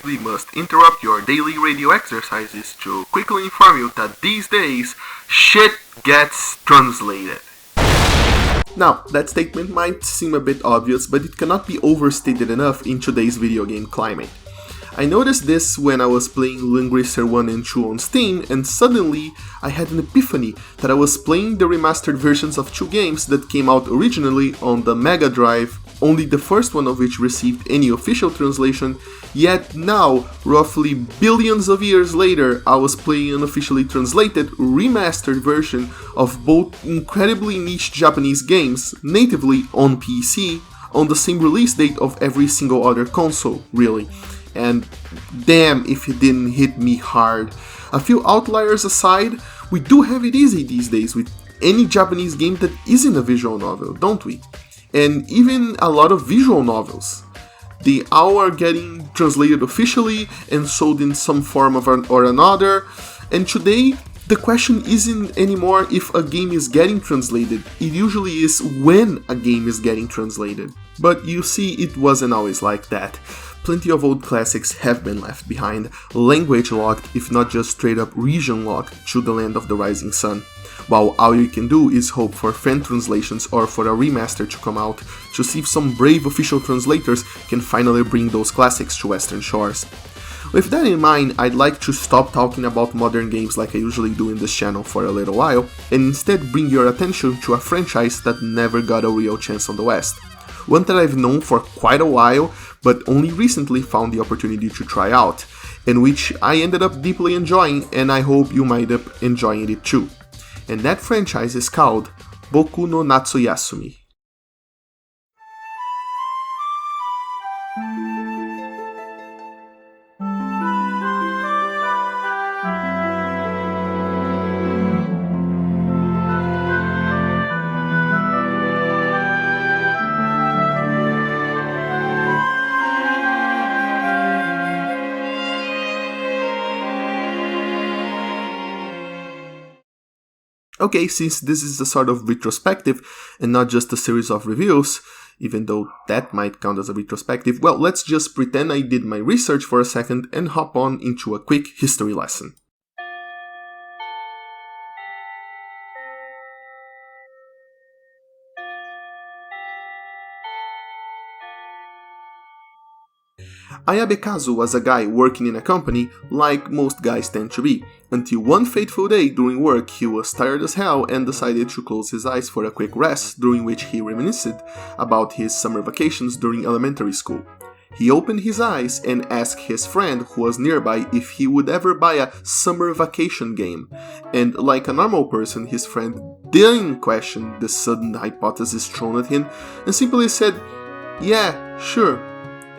we must interrupt your daily radio exercises to quickly inform you that these days, shit gets translated. Now, that statement might seem a bit obvious, but it cannot be overstated enough in today's video game climate. I noticed this when I was playing Lingracer 1 and 2 on Steam, and suddenly I had an epiphany that I was playing the remastered versions of two games that came out originally on the Mega Drive, only the first one of which received any official translation, yet now, roughly billions of years later, I was playing an officially translated, remastered version of both incredibly niche Japanese games, natively on PC, on the same release date of every single other console, really. And damn if it didn't hit me hard. A few outliers aside, we do have it easy these days with any Japanese game that isn't a visual novel, don't we? And even a lot of visual novels. They all are getting translated officially and sold in some form or another. And today, the question isn't anymore if a game is getting translated, it usually is when a game is getting translated. But you see, it wasn't always like that. Plenty of old classics have been left behind, language locked, if not just straight up region locked, to the land of the rising sun. While all you can do is hope for fan translations or for a remaster to come out, to see if some brave official translators can finally bring those classics to Western shores. With that in mind, I'd like to stop talking about modern games like I usually do in this channel for a little while, and instead bring your attention to a franchise that never got a real chance on the West. One that I've known for quite a while, but only recently found the opportunity to try out, and which I ended up deeply enjoying, and I hope you might end up enjoying it too. And that franchise is called Boku no Natsuyasumi. Okay, since this is a sort of retrospective and not just a series of reviews, even though that might count as a retrospective, well, let's just pretend I did my research for a second and hop on into a quick history lesson. Ayabekazu was a guy working in a company, like most guys tend to be, until one fateful day during work he was tired as hell and decided to close his eyes for a quick rest, during which he reminisced about his summer vacations during elementary school. He opened his eyes and asked his friend who was nearby if he would ever buy a summer vacation game, and like a normal person, his friend didn't question the sudden hypothesis thrown at him and simply said, "Yeah, sure."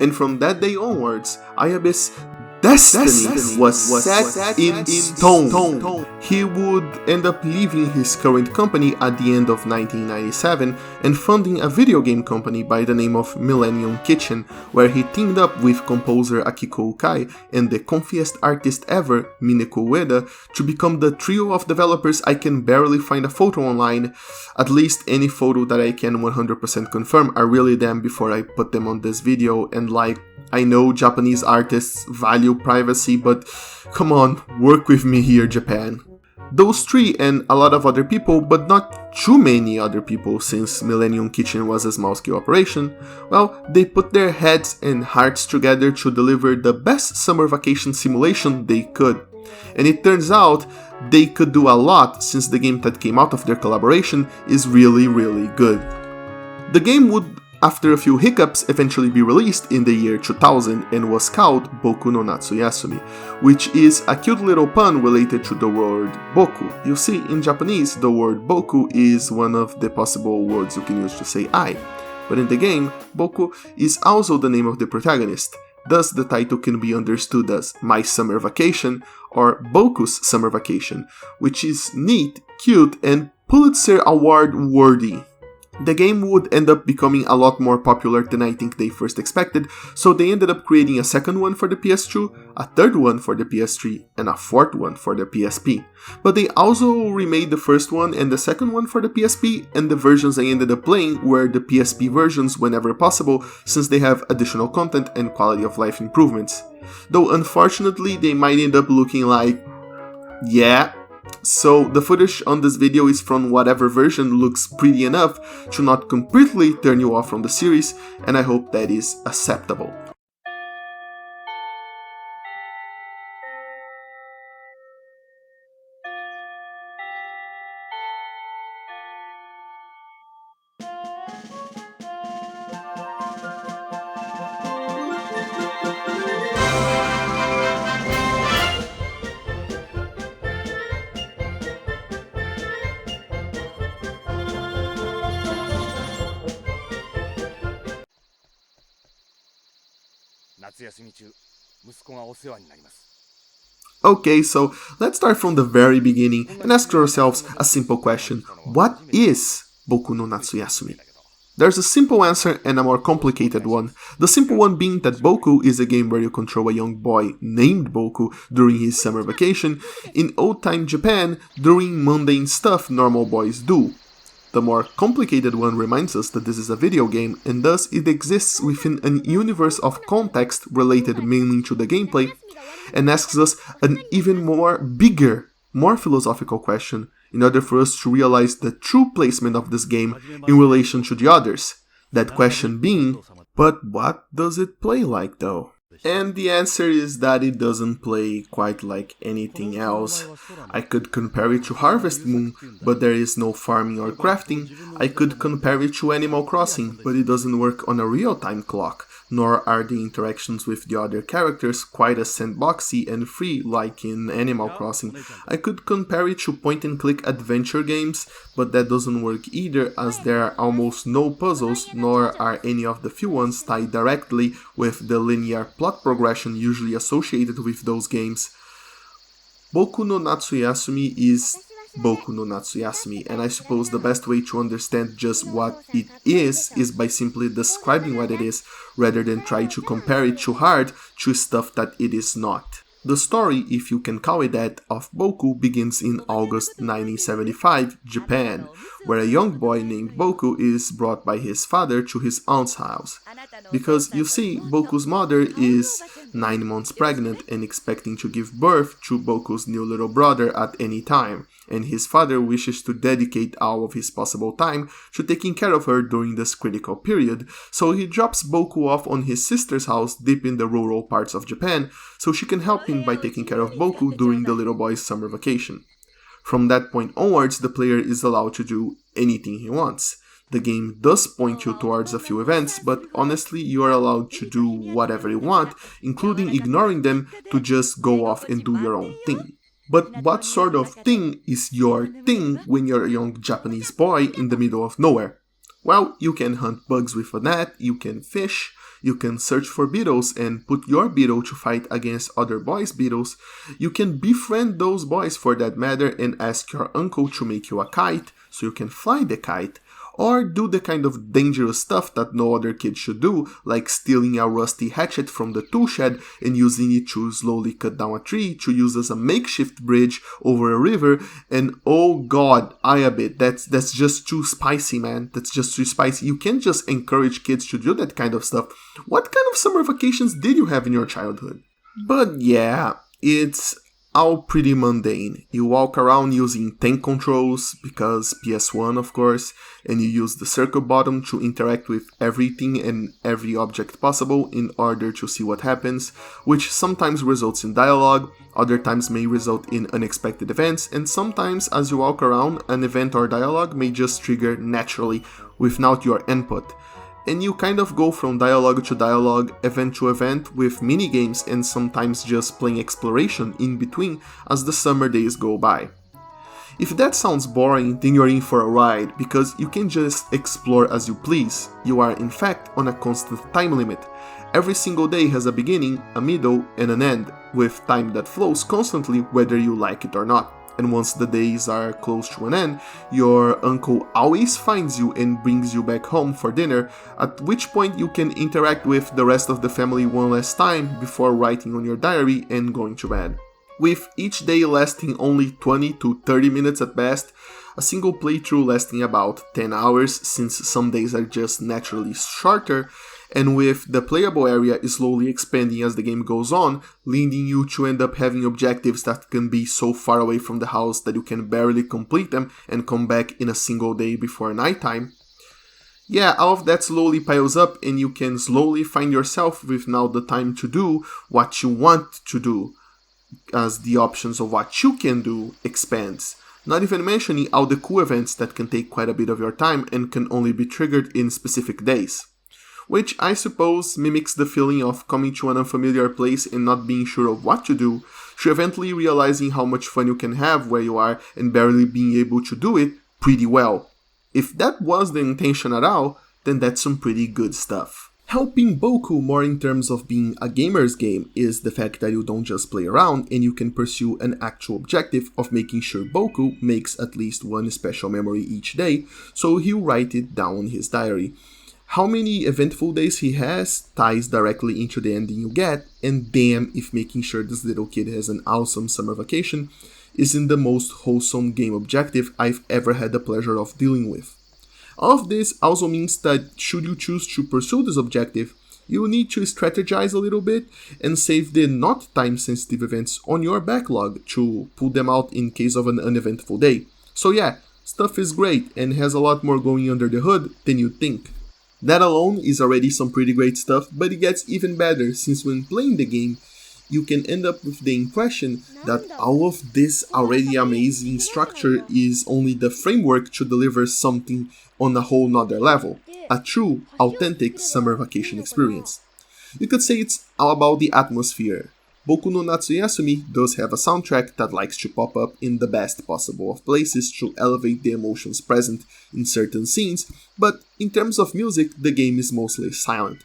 And from that day onwards, Ayabe's destiny was set in stone. He would end up leaving his current company at the end of 1997 and funding a video game company by the name of Millennium Kitchen, where he teamed up with composer Akiko Ukai and the comfiest artist ever, Mineko Ueda, to become the trio of developers I can barely find a photo online. At least any photo that I can 100% confirm are really them before I put them on this video, and like, I know Japanese artists value privacy, but come on, work with me here, Japan. Those three and a lot of other people, but not too many other people since Millennium Kitchen was a small-scale operation, well, they put their heads and hearts together to deliver the best summer vacation simulation they could. And it turns out they could do a lot since the game that came out of their collaboration is really, really good. The game would, after a few hiccups, eventually be released in the year 2000 and was called Boku no Natsuyasumi, which is a cute little pun related to the word Boku. You see, in Japanese, the word Boku is one of the possible words you can use to say I, but in the game, Boku is also the name of the protagonist. Thus, the title can be understood as My Summer Vacation or Boku's Summer Vacation, which is neat, cute, and Pulitzer Award worthy. The game would end up becoming a lot more popular than I think they first expected, so they ended up creating a second one for the PS2, a third one for the PS3, and a fourth one for the PSP. But they also remade the first one and the second one for the PSP, and the versions I ended up playing were the PSP versions whenever possible, since they have additional content and quality of life improvements. Though unfortunately they might end up looking like, yeah. So the footage on this video is from whatever version looks pretty enough to not completely turn you off from the series, and I hope that is acceptable. Okay, so let's start from the very beginning and ask ourselves a simple question. What is Boku no Natsuyasumi? There's a simple answer and a more complicated one. The simple one being that Boku is a game where you control a young boy named Boku during his summer vacation in old-time Japan doing mundane stuff normal boys do. The more complicated one reminds us that this is a video game, and thus it exists within an universe of context related mainly to the gameplay, and asks us an even bigger, more philosophical question in order for us to realize the true placement of this game in relation to the others. That question being, but what does it play like though? And the answer is that it doesn't play quite like anything else. I could compare it to Harvest Moon, but there is no farming or crafting. I could compare it to Animal Crossing, but it doesn't work on a real-time clock, nor are the interactions with the other characters quite as sandboxy and free like in Animal Crossing. I could compare it to point-and-click adventure games, but that doesn't work either, as there are almost no puzzles, nor are any of the few ones tied directly with the linear plot progression usually associated with those games. Boku no Natsuyasumi is Boku no Natsuyasumi, and I suppose the best way to understand just what it is by simply describing what it is, rather than try to compare it too hard to stuff that it is not. The story, if you can call it that, of Boku begins in August 1975, Japan, where a young boy named Boku is brought by his father to his aunt's house. Because, you see, Boku's mother is 9 months pregnant and expecting to give birth to Boku's new little brother at any time, and his father wishes to dedicate all of his possible time to taking care of her during this critical period, so he drops Boku off on his sister's house deep in the rural parts of Japan, so she can help him by taking care of Boku during the little boy's summer vacation. From that point onwards, the player is allowed to do anything he wants. The game does point you towards a few events, but honestly you are allowed to do whatever you want, including ignoring them to just go off and do your own thing. But what sort of thing is your thing when you're a young Japanese boy in the middle of nowhere? Well, you can hunt bugs with a net, you can fish, you can search for beetles and put your beetle to fight against other boys' beetles, you can befriend those boys for that matter and ask your uncle to make you a kite so you can fly the kite, or do the kind of dangerous stuff that no other kid should do, like stealing a rusty hatchet from the tool shed and using it to slowly cut down a tree to use as a makeshift bridge over a river, and oh god, Ayabit, that's just too spicy, man. That's just too spicy. You can't just encourage kids to do that kind of stuff. What kind of summer vacations did you have in your childhood? But yeah, it's all pretty mundane. You walk around using tank controls, because PS1 of course, and you use the circle button to interact with everything and every object possible in order to see what happens, which sometimes results in dialogue, other times may result in unexpected events, and sometimes as you walk around, an event or dialogue may just trigger naturally without your input. And you kind of go from dialogue to dialogue, event to event with minigames and sometimes just playing exploration in between as the summer days go by. If that sounds boring, then you're in for a ride, because you can just explore as you please. You are in fact on a constant time limit. Every single day has a beginning, a middle, and an end, with time that flows constantly whether you like it or not. and once the days are close to an end, your uncle always finds you and brings you back home for dinner, at which point you can interact with the rest of the family one last time before writing on your diary and going to bed. With each day lasting only 20 to 30 minutes at best, a single playthrough lasting about 10 hours since some days are just naturally shorter, and with the playable area slowly expanding as the game goes on, leading you to end up having objectives that can be so far away from the house that you can barely complete them and come back in a single day before nighttime. Yeah, all of that slowly piles up and you can slowly find yourself with now the time to do what you want to do, as the options of what you can do expands. Not even mentioning all the cool events that can take quite a bit of your time and can only be triggered in specific days. Which I suppose mimics the feeling of coming to an unfamiliar place and not being sure of what to do, to eventually realizing how much fun you can have where you are and barely being able to do it pretty well. If that was the intention at all, then that's some pretty good stuff. Helping Boku more in terms of being a gamer's game is the fact that you don't just play around and you can pursue an actual objective of making sure Boku makes at least one special memory each day, so he'll write it down in his diary. How many eventful days he has ties directly into the ending you get, and damn if making sure this little kid has an awesome summer vacation isn't the most wholesome game objective I've ever had the pleasure of dealing with. All of this also means that should you choose to pursue this objective, you will need to strategize a little bit and save the not time-sensitive events on your backlog to pull them out in case of an uneventful day. So yeah, stuff is great and has a lot more going under the hood than you think. That alone is already some pretty great stuff, but it gets even better since when playing the game, you can end up with the impression that all of this already amazing structure is only the framework to deliver something on a whole nother level, a true, authentic summer vacation experience. You could say it's all about the atmosphere. Boku no Natsuyasumi does have a soundtrack that likes to pop up in the best possible of places to elevate the emotions present in certain scenes, but in terms of music, the game is mostly silent.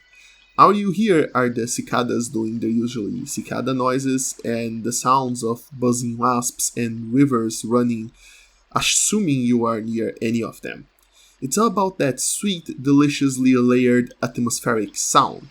All you hear are the cicadas doing their usually cicada noises and the sounds of buzzing wasps and rivers running, assuming you are near any of them. It's all about that sweet, deliciously layered atmospheric sound.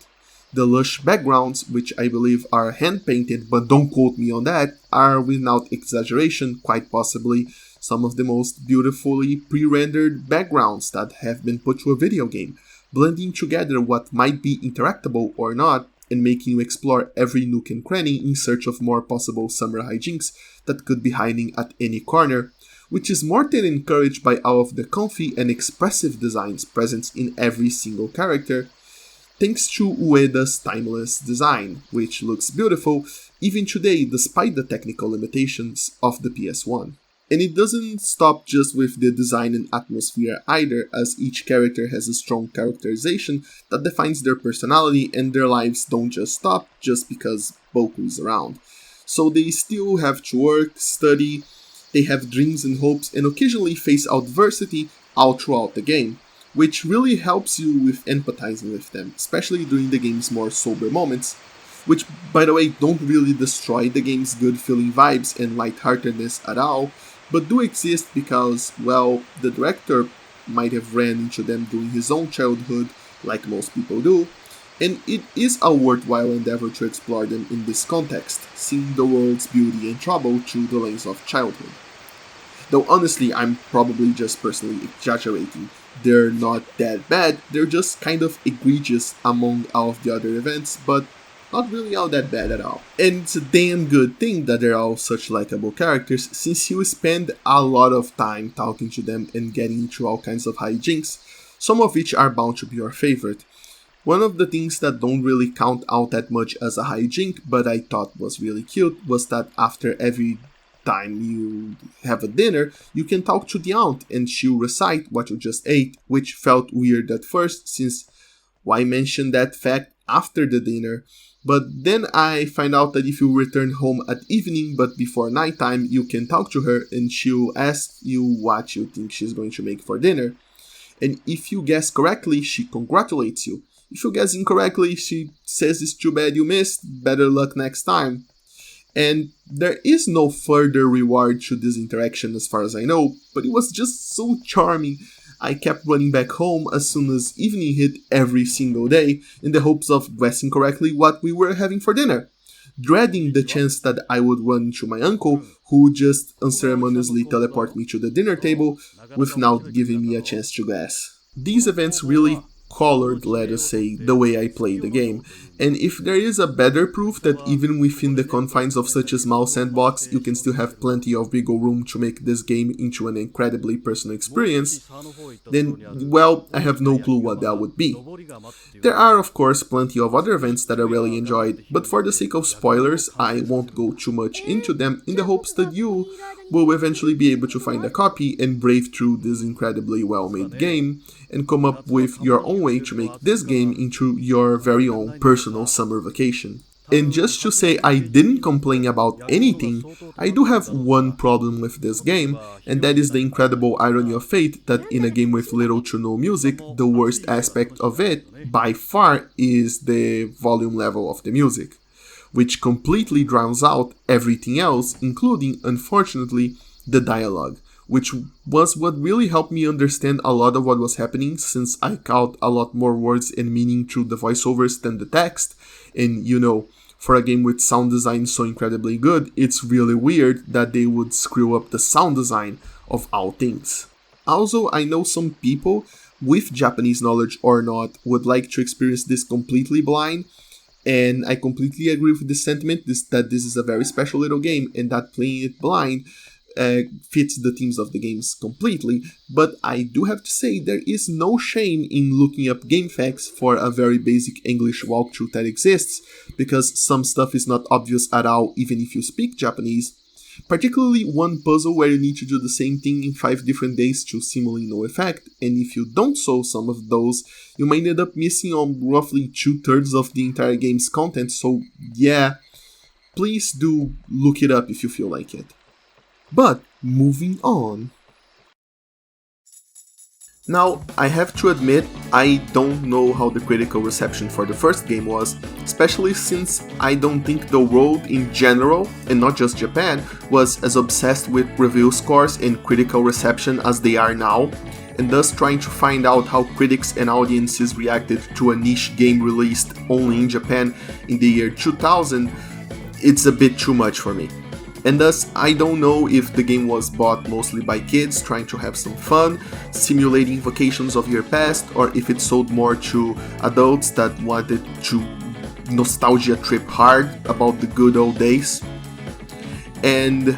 The lush backgrounds, which I believe are hand-painted, but don't quote me on that, are without exaggeration quite possibly some of the most beautifully pre-rendered backgrounds that have been put to a video game, blending together what might be interactable or not, and making you explore every nook and cranny in search of more possible summer hijinks that could be hiding at any corner, which is more than encouraged by all of the comfy and expressive designs present in every single character, thanks to Ueda's timeless design, which looks beautiful even today despite the technical limitations of the PS1. And it doesn't stop just with the design and atmosphere either, as each character has a strong characterization that defines their personality and their lives don't just stop just because Boku is around. So they still have to work, study, they have dreams and hopes, and occasionally face adversity all throughout the game, which really helps you with empathizing with them, especially during the game's more sober moments, which, by the way, don't really destroy the game's good feeling vibes and lightheartedness at all, but do exist because, well, the director might have ran into them during his own childhood, like most people do, and it is a worthwhile endeavor to explore them in this context, seeing the world's beauty and trouble through the lens of childhood. Though honestly, I'm probably just personally exaggerating. They're not that bad, they're just kind of egregious among all of the other events, but not really all that bad at all. And it's a damn good thing that they're all such likable characters, since you spend a lot of time talking to them and getting into all kinds of hijinks, some of which are bound to be your favorite. One of the things that don't really count out that much as a hijink, but I thought was really cute, was that after every time you have a dinner, you can talk to the aunt and she'll recite what you just ate, which felt weird at first, since why mention that fact after the dinner? But then I find out that if you return home at evening but before nighttime, you can talk to her and she'll ask you what you think she's going to make for dinner. And if you guess correctly, she congratulates you. If you guess incorrectly, she says it's too bad you missed, better luck next time. And there is no further reward to this interaction as far as I know, but it was just so charming. I kept running back home as soon as evening hit every single day in the hopes of guessing correctly what we were having for dinner, dreading the chance that I would run into my uncle, who would just unceremoniously teleport me to the dinner table without giving me a chance to guess. These events really colored, let us say, the way I play the game, and if there is a better proof that even within the confines of such a small sandbox you can still have plenty of wiggle room to make this game into an incredibly personal experience, then, well, I have no clue what that would be. There are of course plenty of other events that I really enjoyed, but for the sake of spoilers I won't go too much into them in the hopes that you will eventually be able to find a copy and brave through this incredibly well-made game and come up with your own way to make this game into your very own personal summer vacation. And just to say I didn't complain about anything, I do have one problem with this game, and that is the incredible irony of fate that in a game with little to no music, the worst aspect of it, by far, is the volume level of the music, which completely drowns out everything else, including, unfortunately, the dialogue, which was what really helped me understand a lot of what was happening, since I caught a lot more words and meaning through the voiceovers than the text. And you know, for a game with sound design so incredibly good, it's really weird that they would screw up the sound design of all things. Also, I know some people, with Japanese knowledge or not, would like to experience this completely blind, and I completely agree with this sentiment, that this is a very special little game and that playing it blind fits the themes of the games completely, but I do have to say there is no shame in looking up game facts for a very basic English walkthrough that exists, because some stuff is not obvious at all even if you speak Japanese, particularly one puzzle where you need to do the same thing in 5 different days to seemingly no effect, and if you don't solve some of those, you might end up missing on roughly 2/3 of the entire game's content, so yeah, please do look it up if you feel like it. But, moving on. Now, I have to admit, I don't know how the critical reception for the first game was, especially since I don't think the world in general, and not just Japan, was as obsessed with review scores and critical reception as they are now, and thus trying to find out how critics and audiences reacted to a niche game released only in Japan in the year 2000, it's a bit too much for me. And thus, I don't know if the game was bought mostly by kids trying to have some fun, simulating vacations of your past, or if it sold more to adults that wanted to nostalgia trip hard about the good old days. And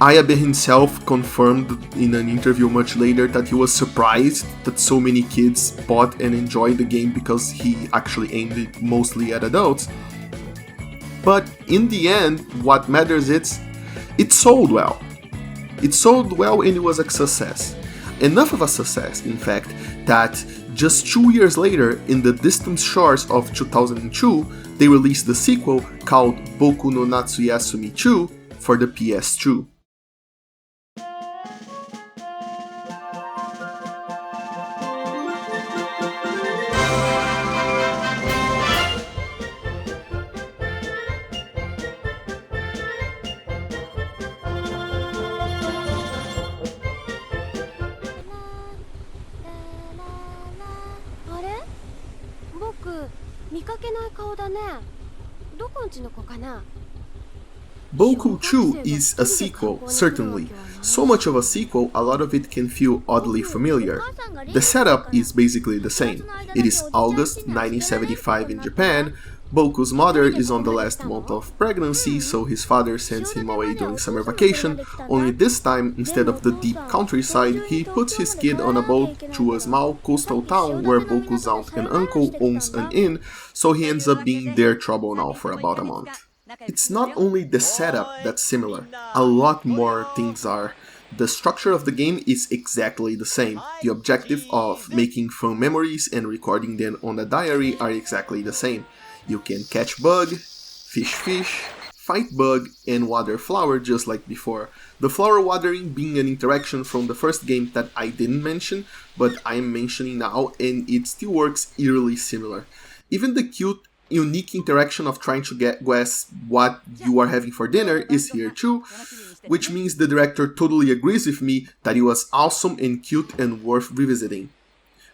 Ayabe himself confirmed in an interview much later that he was surprised that so many kids bought and enjoyed the game because he actually aimed it mostly at adults. But in the end, what matters is, it sold well. It sold well and it was a success. Enough of a success, in fact, that just 2 years later, in the distant shores of 2002, they released the sequel called Boku no Natsuyasumi 2 for the PS2. Boku 2 is a sequel, certainly. So much of a sequel, a lot of it can feel oddly familiar. The setup is basically the same. It is August 1975 in Japan. Boku's mother is on the last month of pregnancy, so his father sends him away during summer vacation, only this time, instead of the deep countryside, he puts his kid on a boat to a small coastal town where Boku's aunt and uncle owns an inn, so he ends up being their trouble now for about a month. It's not only the setup that's similar, a lot more things are. The structure of the game is exactly the same. The objective of making fun memories and recording them on a diary are exactly the same. You can catch bug, fish, fight bug, and water flower just like before. The flower watering being an interaction from the first game that I didn't mention, but I'm mentioning now, and it still works eerily similar. Even the cute unique interaction of trying to guess what you are having for dinner is here too, which means the director totally agrees with me that it was awesome and cute and worth revisiting.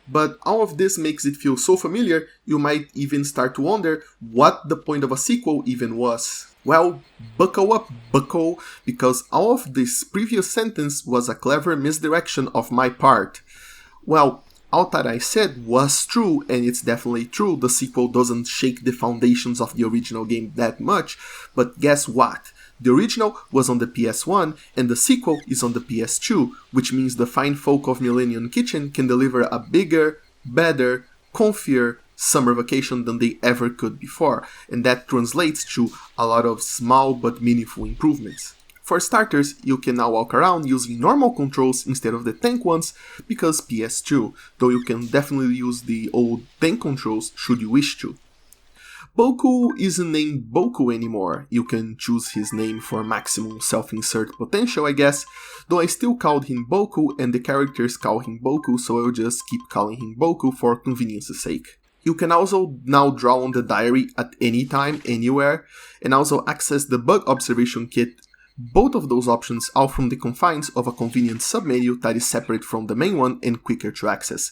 But all of this makes it feel so familiar, you might even start to wonder what the point of a sequel even was. Well, buckle up, bucko, because all of this previous sentence was a clever misdirection of my part. Well, all that I said was true, and it's definitely true, the sequel doesn't shake the foundations of the original game that much, but guess what? The original was on the PS1, and the sequel is on the PS2, which means the fine folk of Millennium Kitchen can deliver a bigger, better, comfier summer vacation than they ever could before, and that translates to a lot of small but meaningful improvements. For starters, you can now walk around using normal controls instead of the tank ones, because PS2, though you can definitely use the old tank controls should you wish to. Boku isn't named Boku anymore. You can choose his name for maximum self-insert potential, I guess, though I still called him Boku and the characters call him Boku, so I'll just keep calling him Boku for convenience's sake. You can also now draw on the diary at any time, anywhere, and also access the bug observation kit. Both of those options are from the confines of a convenient submenu that is separate from the main one and quicker to access.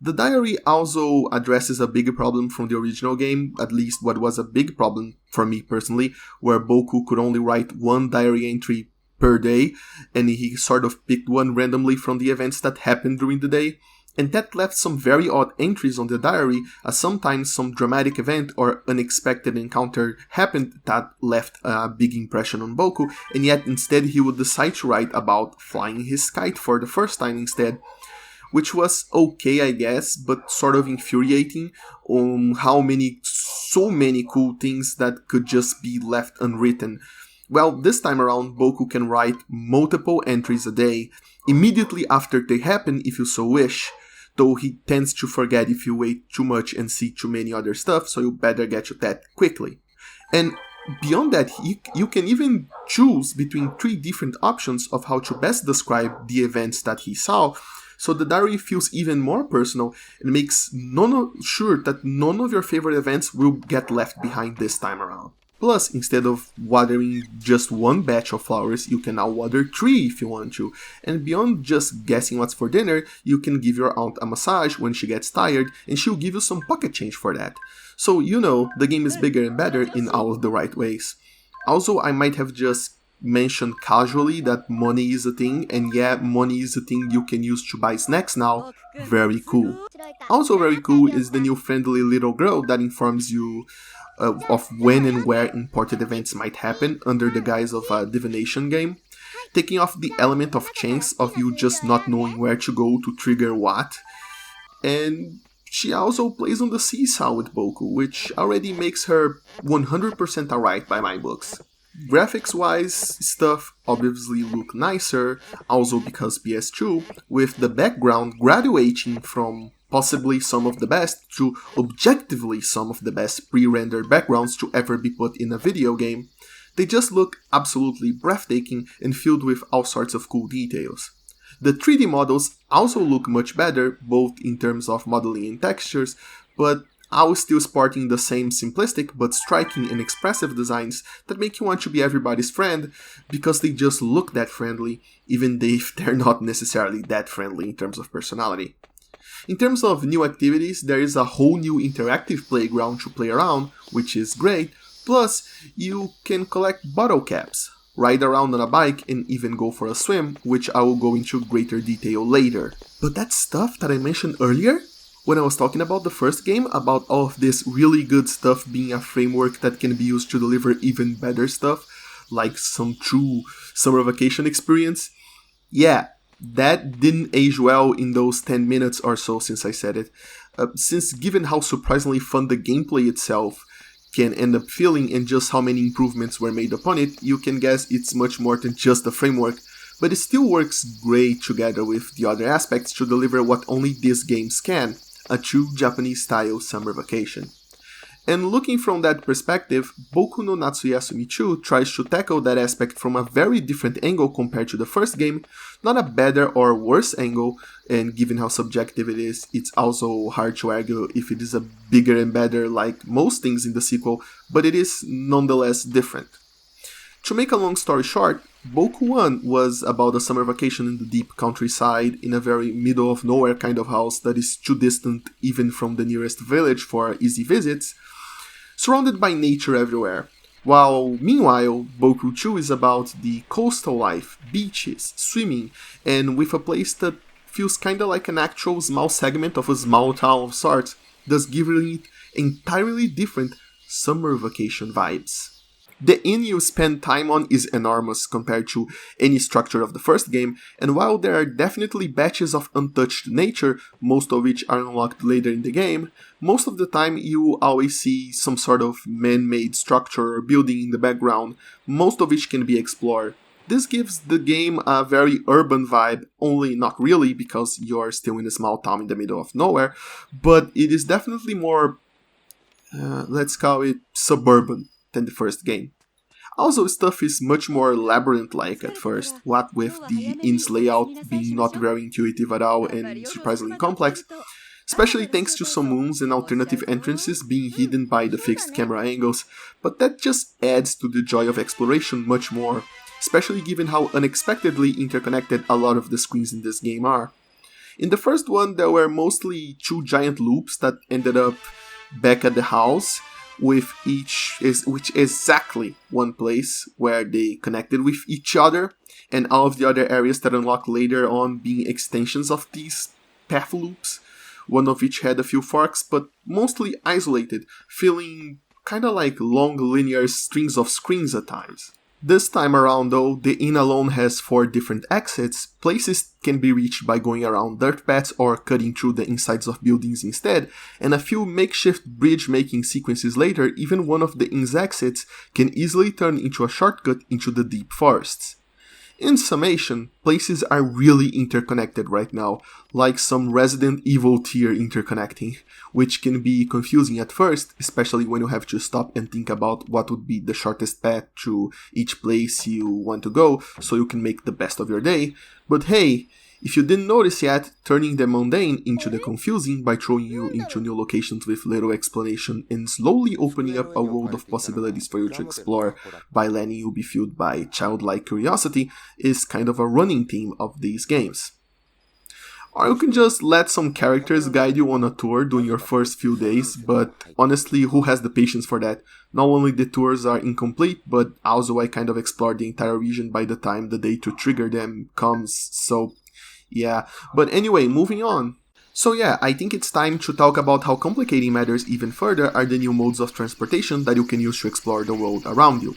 The diary also addresses a bigger problem from the original game, at least what was a big problem for me personally, where Boku could only write one diary entry per day, and he sort of picked one randomly from the events that happened during the day. And that left some very odd entries on the diary, as sometimes some dramatic event or unexpected encounter happened that left a big impression on Boku, and yet instead he would decide to write about flying his kite for the first time instead, which was okay, I guess, but sort of infuriating on so many cool things that could just be left unwritten. Well, this time around, Boku can write multiple entries a day, immediately after they happen if you so wish, though he tends to forget if you wait too much and see too many other stuff, so you better get to that quickly. And beyond that, you can even choose between 3 different options of how to best describe the events that he saw, so the diary feels even more personal and makes sure that none of your favorite events will get left behind this time around. Plus, instead of watering just one batch of flowers, you can now water 3 if you want to. And beyond just guessing what's for dinner, you can give your aunt a massage when she gets tired, and she'll give you some pocket change for that. So, the game is bigger and better in all of the right ways. Also, I might have just mentioned casually that money is a thing, and yeah, money is a thing you can use to buy snacks now. Very cool. Also very cool is the new friendly little girl that informs you of when and where important events might happen under the guise of a divination game, taking off the element of chance of you just not knowing where to go to trigger what. And she also plays on the seesaw with Boku, which already makes her 100% alright by my books. Graphics-wise, stuff obviously look nicer, also because PS2, with the background graduating from possibly some of the best to objectively some of the best pre-rendered backgrounds to ever be put in a video game. They just look absolutely breathtaking and filled with all sorts of cool details. The 3D models also look much better, both in terms of modeling and textures, but are still sporting the same simplistic but striking and expressive designs that make you want to be everybody's friend, because they just look that friendly, even if they're not necessarily that friendly in terms of personality. In terms of new activities, there is a whole new interactive playground to play around, which is great, plus you can collect bottle caps, ride around on a bike, and even go for a swim, which I will go into greater detail later. But that stuff that I mentioned earlier, when I was talking about the first game, about all of this really good stuff being a framework that can be used to deliver even better stuff, like some true summer vacation experience, yeah, that didn't age well in those 10 minutes or so since I said it, since given how surprisingly fun the gameplay itself can end up feeling and just how many improvements were made upon it, you can guess it's much more than just a framework, but it still works great together with the other aspects to deliver what only these games can, a true Japanese-style summer vacation. And looking from that perspective, Boku no Natsuyasumi 2 tries to tackle that aspect from a very different angle compared to the first game, not a better or worse angle, and given how subjective it is, it's also hard to argue if it is a bigger and better like most things in the sequel, but it is nonetheless different. To make a long story short, Boku 1 was about a summer vacation in the deep countryside in a very middle of nowhere kind of house that is too distant even from the nearest village for easy visits, surrounded by nature everywhere. While meanwhile, Boku 2 is about the coastal life, beaches, swimming, and with a place that feels kinda like an actual small segment of a small town of sorts, thus giving it entirely different summer vacation vibes. The inn you spend time on is enormous compared to any structure of the first game, and while there are definitely batches of untouched nature, most of which are unlocked later in the game, most of the time you always see some sort of man-made structure or building in the background, most of which can be explored. This gives the game a very urban vibe, only not really because you're still in a small town in the middle of nowhere, but it is definitely more, let's call it suburban than the first game. Also, stuff is much more labyrinth-like at first, what with the inn's layout being not very intuitive at all and surprisingly complex, especially thanks to some rooms and alternative entrances being hidden by the fixed camera angles, but that just adds to the joy of exploration much more, especially given how unexpectedly interconnected a lot of the screens in this game are. In the first one, there were mostly two giant loops that ended up back at the house, with which exactly one place where they connected with each other, and all of the other areas that unlock later on being extensions of these path loops, one of which had a few forks, but mostly isolated, feeling kinda like long linear strings of screens at times. This time around though, the inn alone has 4 different exits. Places can be reached by going around dirt paths or cutting through the insides of buildings instead, and a few makeshift bridge making sequences later, even one of the inn's exits can easily turn into a shortcut into the deep forests. In summation, places are really interconnected right now, like some Resident Evil tier interconnecting, which can be confusing at first, especially when you have to stop and think about what would be the shortest path to each place you want to go, so you can make the best of your day. But hey, if you didn't notice yet, turning the mundane into the confusing by throwing you into new locations with little explanation and slowly opening up a world of possibilities for you to explore by letting you be fueled by childlike curiosity is kind of a running theme of these games. Or you can just let some characters guide you on a tour during your first few days, but honestly, who has the patience for that? Not only the tours are incomplete, but also I kind of explored the entire region by the time the day to trigger them comes, so yeah, but anyway, moving on. So yeah, I think it's time to talk about how complicating matters even further are the new modes of transportation that you can use to explore the world around you.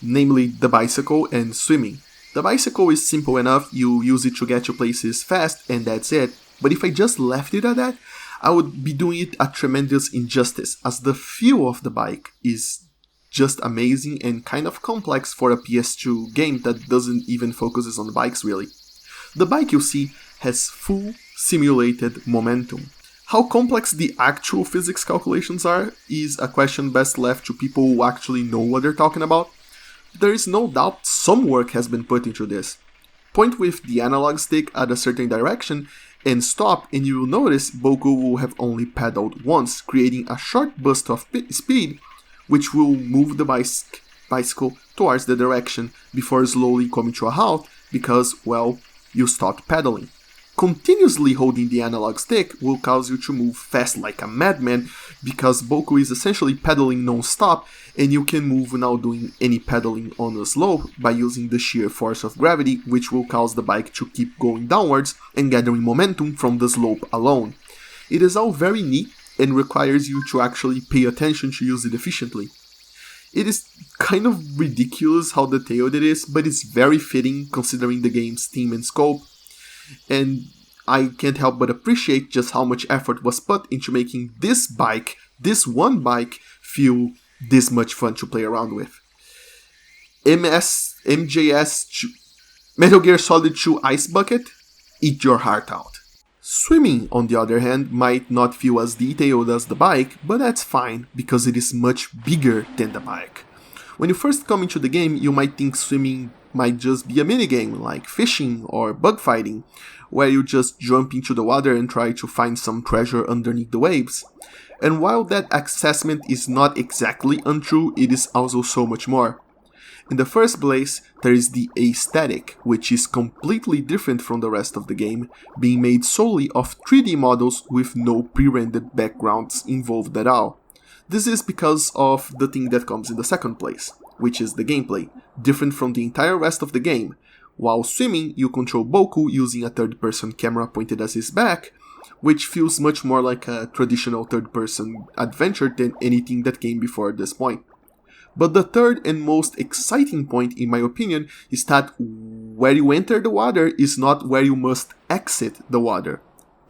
Namely, the bicycle and swimming. The bicycle is simple enough, you use it to get to places fast and that's it, but if I just left it at that, I would be doing it a tremendous injustice, as the feel of the bike is just amazing and kind of complex for a PS2 game that doesn't even focus on bikes really. The bike you see has full simulated momentum. How complex the actual physics calculations are is a question best left to people who actually know what they're talking about. There is no doubt some work has been put into this. Point with the analog stick at a certain direction and stop, and you will notice Boku will have only pedaled once, creating a short burst of speed which will move the bicycle towards the direction before slowly coming to a halt because, well, you stopped pedaling. Continuously holding the analog stick will cause you to move fast like a madman because Boku is essentially pedaling non-stop, and you can move without doing any pedaling on a slope by using the sheer force of gravity, which will cause the bike to keep going downwards and gathering momentum from the slope alone. It is all very neat and requires you to actually pay attention to use it efficiently. It is kind of ridiculous how detailed it is, but it's very fitting considering the game's theme and scope, and I can't help but appreciate just how much effort was put into making this one bike, feel this much fun to play around with. MJS Metal Gear Solid 2 Ice Bucket, eat your heart out. Swimming, on the other hand, might not feel as detailed as the bike, but that's fine, because it is much bigger than the bike. When you first come into the game, you might think swimming might just be a minigame, like fishing or bug fighting, where you just jump into the water and try to find some treasure underneath the waves. And while that assessment is not exactly untrue, it is also so much more. In the first place, there is the aesthetic, which is completely different from the rest of the game, being made solely of 3D models with no pre-rendered backgrounds involved at all. This is because of the thing that comes in the second place, which is the gameplay, different from the entire rest of the game. While swimming, you control Boku using a third-person camera pointed at his back, which feels much more like a traditional third-person adventure than anything that came before this point. But the third and most exciting point, in my opinion, is that where you enter the water is not where you must exit the water.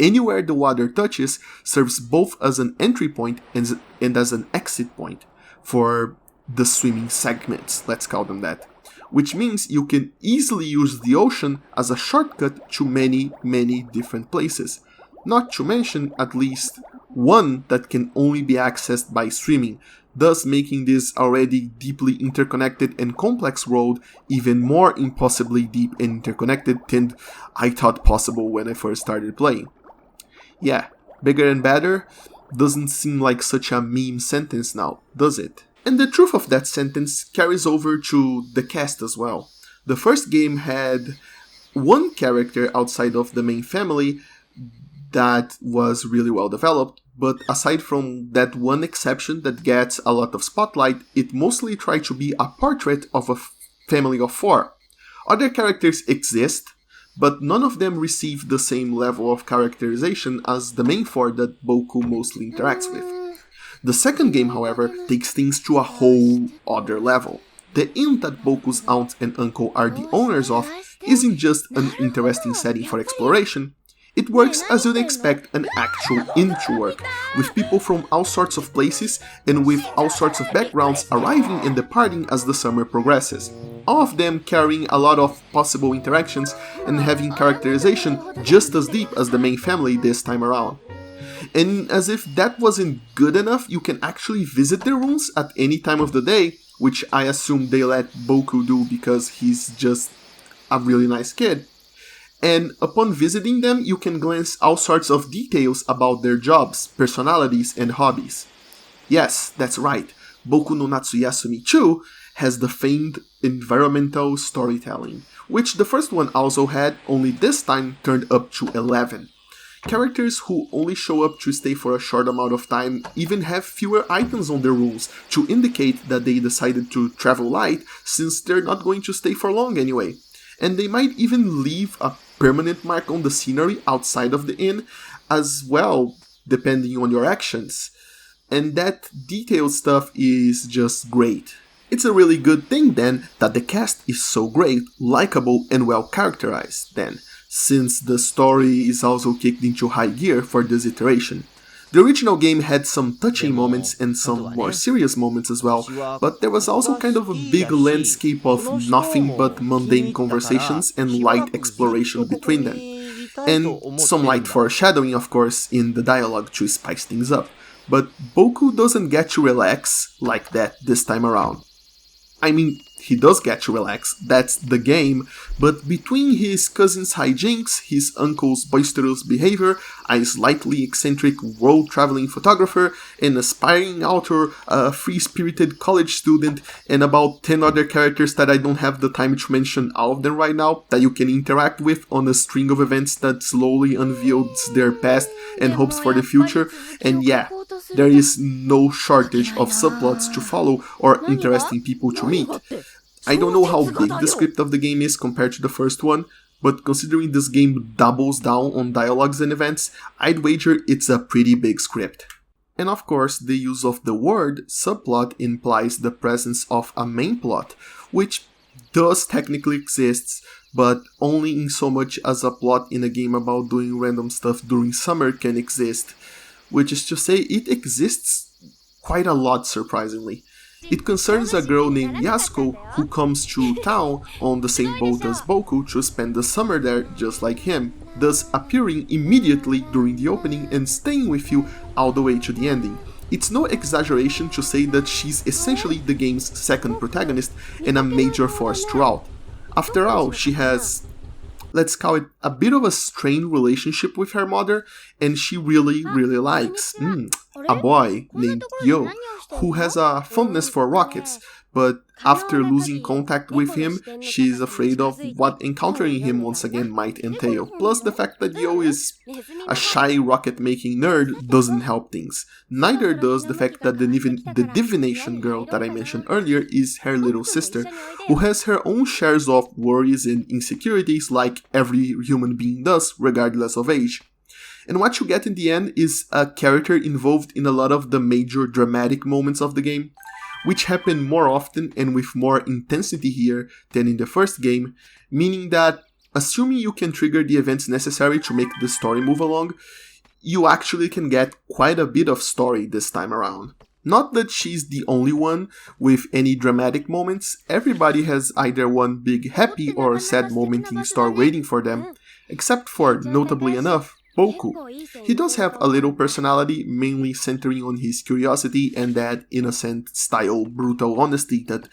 Anywhere the water touches serves both as an entry point and as an exit point for the swimming segments, let's call them that. Which means you can easily use the ocean as a shortcut to many, many different places. Not to mention at least one that can only be accessed by swimming, thus making this already deeply interconnected and complex world even more impossibly deep and interconnected than I thought possible when I first started playing. Yeah, bigger and better doesn't seem like such a meme sentence now, does it? And the truth of that sentence carries over to the cast as well. The first game had one character outside of the main family that was really well developed, but aside from that one exception that gets a lot of spotlight, it mostly tried to be a portrait of a family of 4. Other characters exist, but none of them receive the same level of characterization as the main 4 that Boku mostly interacts with. The second game, however, takes things to a whole other level. The inn that Boku's aunt and uncle are the owners of isn't just an interesting setting for exploration. It works as you'd expect an actual inn to work, with people from all sorts of places and with all sorts of backgrounds arriving and departing as the summer progresses. All of them carrying a lot of possible interactions and having characterization just as deep as the main family this time around. And as if that wasn't good enough, you can actually visit their rooms at any time of the day, which I assume they let Boku do because he's just a really nice kid. And upon visiting them, you can glance all sorts of details about their jobs, personalities, and hobbies. Yes, that's right, Boku no Natsuyasumi 2 has the famed environmental storytelling, which the first one also had, only this time turned up to 11. Characters who only show up to stay for a short amount of time even have fewer items on their rooms to indicate that they decided to travel light since they're not going to stay for long anyway. And they might even leave a permanent mark on the scenery outside of the inn as well, depending on your actions. And that detailed stuff is just great. It's a really good thing then that the cast is so great, likable and well characterized then, since the story is also kicked into high gear for this iteration. The original game had some touching moments and some more serious moments as well, but there was also kind of a big landscape of nothing but mundane conversations and light exploration between them. And some light foreshadowing, of course, in the dialogue to spice things up. But Boku doesn't get to relax like that this time around. I mean, he does get to relax, that's the game, but between his cousin's hijinks, his uncle's boisterous behavior, a slightly eccentric world-traveling photographer, an aspiring author, a free-spirited college student, and about 10 other characters that I don't have the time to mention all of them right now, that you can interact with on a string of events that slowly unveils their past and hopes for the future, and yeah, there is no shortage of subplots to follow or interesting people to meet. I don't know how big the script of the game is compared to the first one, but considering this game doubles down on dialogues and events, I'd wager it's a pretty big script. And of course, the use of the word subplot implies the presence of a main plot, which does technically exist, but only in so much as a plot in a game about doing random stuff during summer can exist, which is to say it exists quite a lot surprisingly. It concerns a girl named Yasuko who comes to town on the same boat as Boku to spend the summer there just like him, thus appearing immediately during the opening and staying with you all the way to the ending. It's no exaggeration to say that she's essentially the game's second protagonist and a major force throughout. After all, she has, let's call it, a bit of a strained relationship with her mother, and she really likes a boy named Yo, who has a fondness for rockets, but after losing contact with him, she's afraid of what encountering him once again might entail. Plus, the fact that Yo is a shy rocket-making nerd doesn't help things. Neither does the fact that the divination girl that I mentioned earlier is her little sister, who has her own shares of worries and insecurities like every human being does, regardless of age. And what you get in the end is a character involved in a lot of the major dramatic moments of the game, which happen more often and with more intensity here than in the first game, meaning that, assuming you can trigger the events necessary to make the story move along, you actually can get quite a bit of story this time around. Not that she's the only one with any dramatic moments, everybody has either one big happy or sad moment in store waiting for them, except for, notably enough, Boku. He does have a little personality, mainly centering on his curiosity and that innocent style brutal honesty that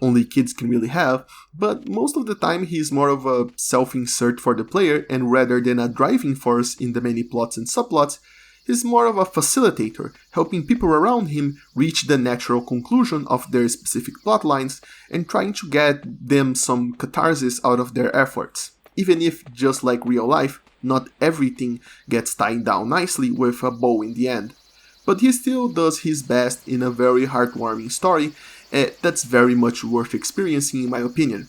only kids can really have, but most of the time he's more of a self-insert for the player, and rather than a driving force in the many plots and subplots, he's more of a facilitator, helping people around him reach the natural conclusion of their specific plotlines and trying to get them some catharsis out of their efforts. Even if, just like real life, not everything gets tied down nicely with a bow in the end. But he still does his best in a very heartwarming story that's very much worth experiencing in my opinion.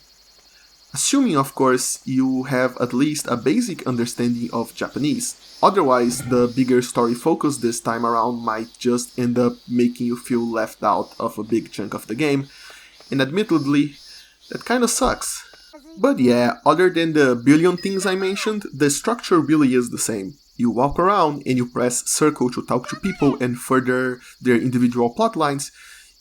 Assuming, of course, you have at least a basic understanding of Japanese. Otherwise, the bigger story focus this time around might just end up making you feel left out of a big chunk of the game, and admittedly, that kinda sucks. But yeah, other than the billion things I mentioned, the structure really is the same. You walk around and you press circle to talk to people and further their individual plotlines.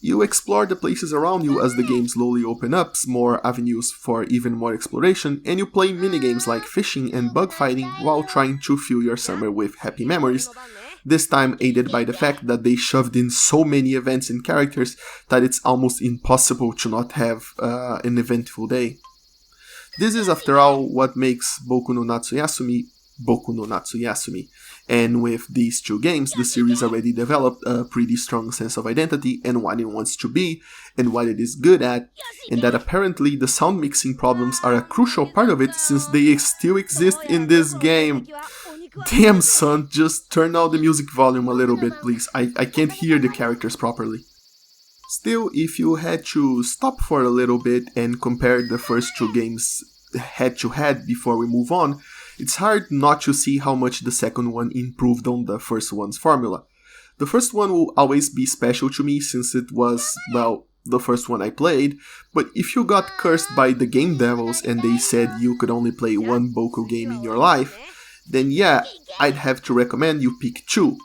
You explore the places around you as the game slowly opens up more avenues for even more exploration, and you play minigames like fishing and bug fighting while trying to fill your summer with happy memories, this time aided by the fact that they shoved in so many events and characters that it's almost impossible to not have an eventful day. This is, after all, what makes Boku no Natsuyasumi, and with these two games, the series already developed a pretty strong sense of identity and what it wants to be, and what it is good at, and that apparently the sound mixing problems are a crucial part of it since they still exist in this game. Damn son, just turn down the music volume a little bit please, I can't hear the characters properly. Still, if you had to stop for a little bit and compare the first two games head to head before we move on, it's hard not to see how much the second one improved on the first one's formula. The first one will always be special to me since it was, well, the first one I played, but if you got cursed by the game devils and they said you could only play one Boku game in your life, then yeah, I'd have to recommend you pick two.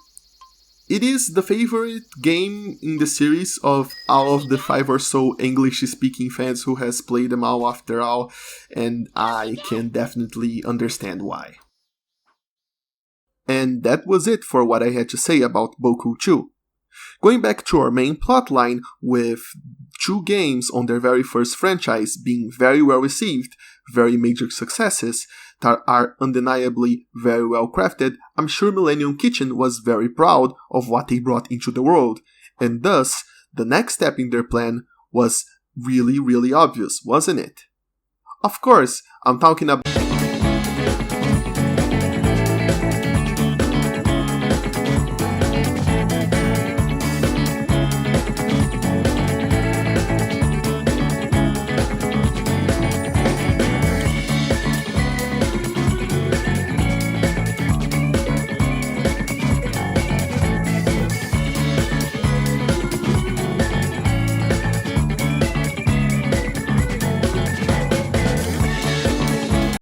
It is the favorite game in the series of all of the 5 or so English-speaking fans who has played them all after all, and I can definitely understand why. And that was it for what I had to say about Boku 2. Going back to our main plotline, with 2 games on their very first franchise being very well received, very major successes that are undeniably very well crafted, I'm sure Millennium Kitchen was very proud of what they brought into the world, and thus, the next step in their plan was really obvious, wasn't it? Of course, I'm talking about